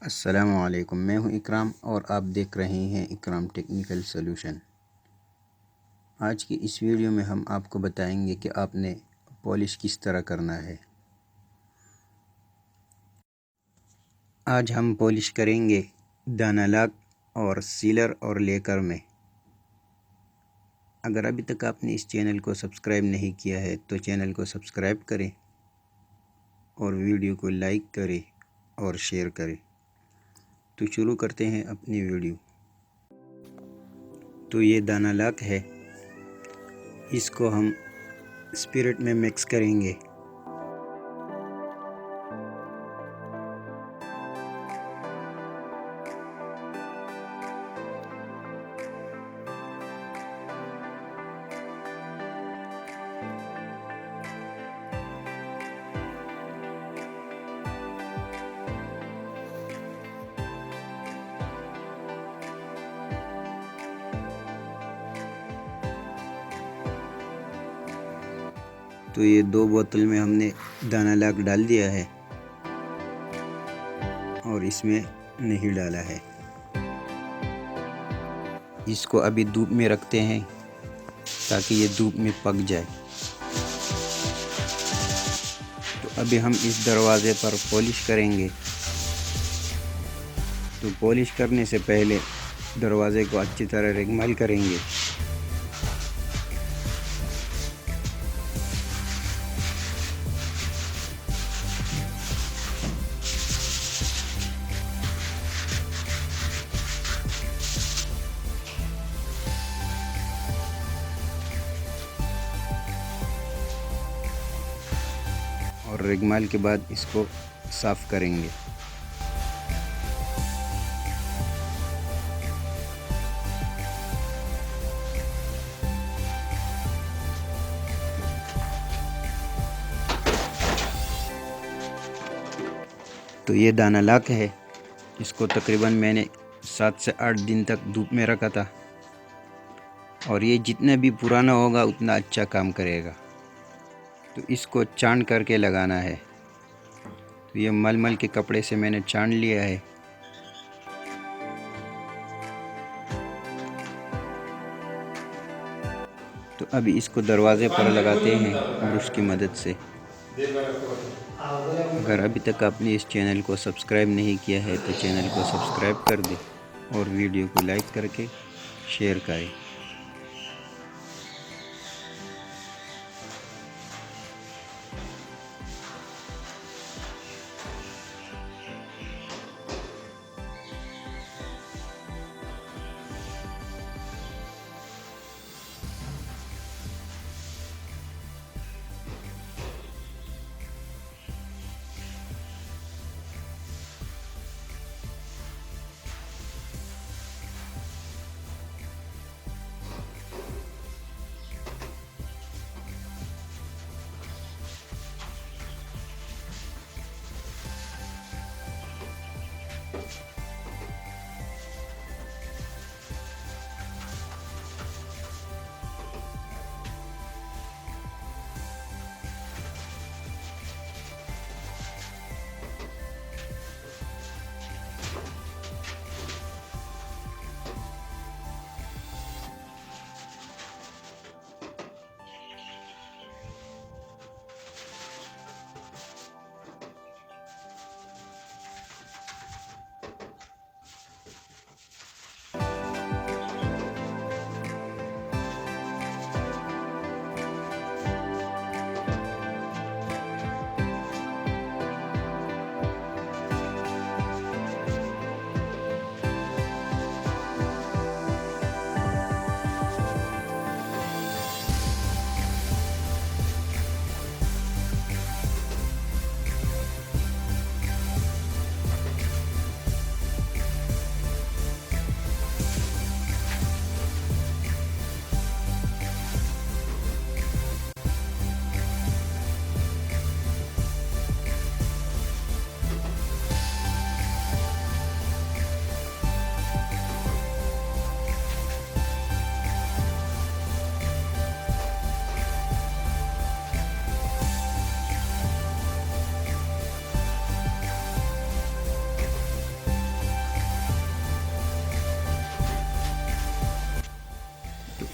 अस्सलामुअलैकुम, मैं हूं इकराम और आप देख रहे हैं इकराम टेक्निकल सॉल्यूशन। आज की इस वीडियो में हम आपको बताएंगे कि आपने पॉलिश किस तरह करना है। आज हम पॉलिश करेंगे दाना लाक और सीलर और लेकर में। अगर अभी तक आपने इस चैनल को सब्सक्राइब नहीं किया है तो चैनल को सब्सक्राइब करें और वीडियो को लाइक करें और शेयर करें। तो शुरू करते हैं अपनी वीडियो। तो ये दाना लाक है, इसको हम स्पिरिट में मिक्स करेंगे। तो ये 2 बोतल में हमने दाना लाक डाल दिया है और इसमें नहीं डाला है। इसको अभी धूप में रखते हैं ताकि ये धूप में पक जाए। तो अभी हम इस दरवाज़े पर पॉलिश करेंगे। तो पॉलिश करने से पहले दरवाज़े को अच्छी तरह रेगमाल करेंगे। और रेगमाल के बाद इसको साफ़ करेंगे। तो ये दाना लाक है, इसको तकरीबन मैंने 7 से 8 दिन तक धूप में रखा था और ये जितना भी पुराना होगा उतना अच्छा काम करेगा। तो इसको छान करके लगाना है। तो ये मलमल के कपड़े से मैंने छान लिया है। तो अभी इसको दरवाज़े पर लगाते हैं ब्रश की मदद से। अगर अभी तक आपने इस चैनल को सब्सक्राइब नहीं किया है तो चैनल को सब्सक्राइब कर दें और वीडियो को लाइक करके शेयर करें।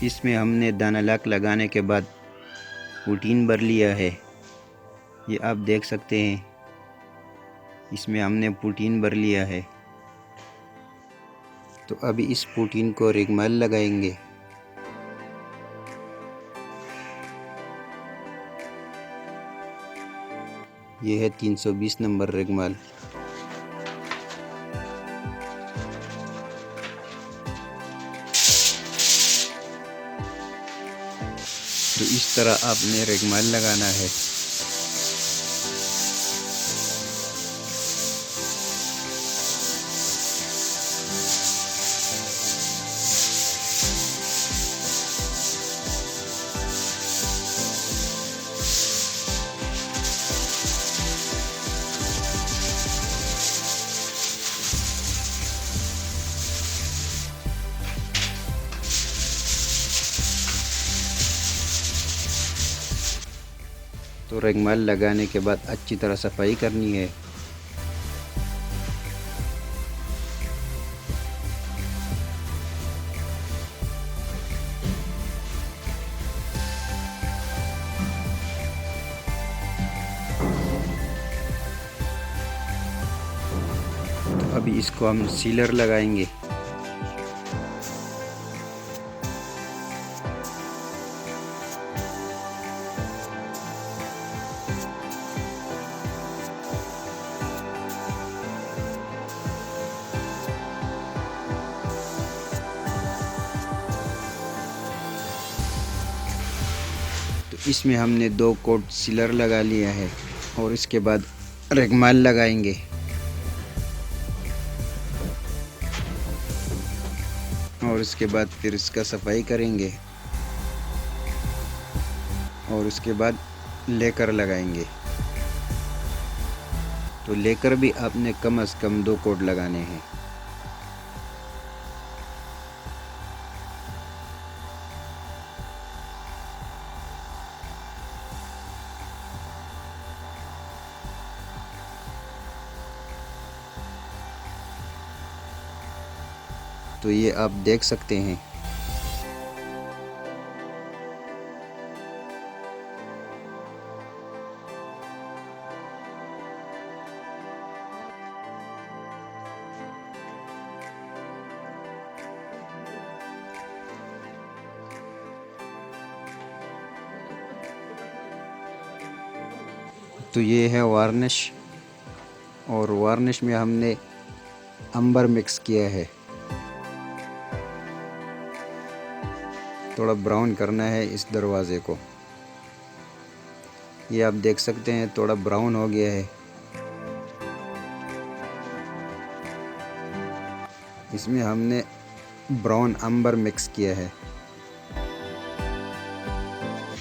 इसमें हमने दाना लाक लगाने के बाद पुटीन भर लिया है। ये आप देख सकते हैं, इसमें हमने पुटीन भर लिया है। तो अभी इस पुटीन को रेगमाल लगाएंगे। ये है 320 नंबर रेगमाल। तो इस तरह आपने रेगमाल लगाना है। तो रेगमाल लगाने के बाद अच्छी तरह सफाई करनी है। तो अभी इसको हम सीलर लगाएंगे। तो इसमें हमने 2 कोट सीलर लगा लिया है और इसके बाद रेगमाल लगाएंगे। और इसके बाद फिर इसका सफाई करेंगे और उसके बाद लेकर लगाएंगे। तो लेकर भी आपने कम से कम 2 कोट लगाने हैं। तो ये आप देख सकते हैं। तो ये है वार्निश, और वार्निश में हमने अंबर मिक्स किया है। थोड़ा ब्राउन करना है इस दरवाज़े को। ये आप देख सकते हैं थोड़ा ब्राउन हो गया है। इसमें हमने ब्राउन अंबर मिक्स किया है।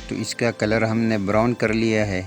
तो इसका कलर हमने ब्राउन कर लिया है।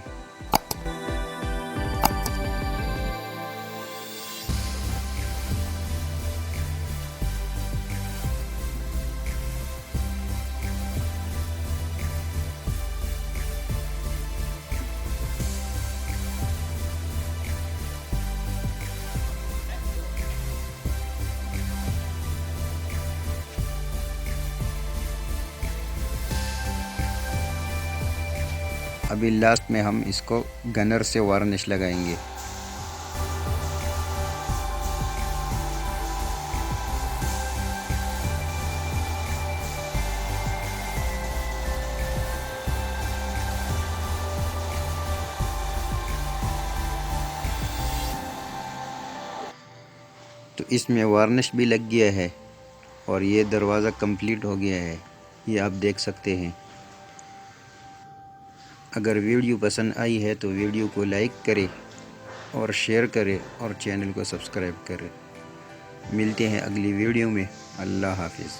अभी लास्ट में हम इसको गनर से वार्निश लगाएंगे। तो इसमें वार्निश भी लग गया है और ये दरवाज़ा कंप्लीट हो गया है। ये आप देख सकते हैं। अगर वीडियो पसंद आई है तो वीडियो को लाइक करें और शेयर करें और चैनल को सब्सक्राइब करें। मिलते हैं अगली वीडियो में। अल्लाह हाफिज़।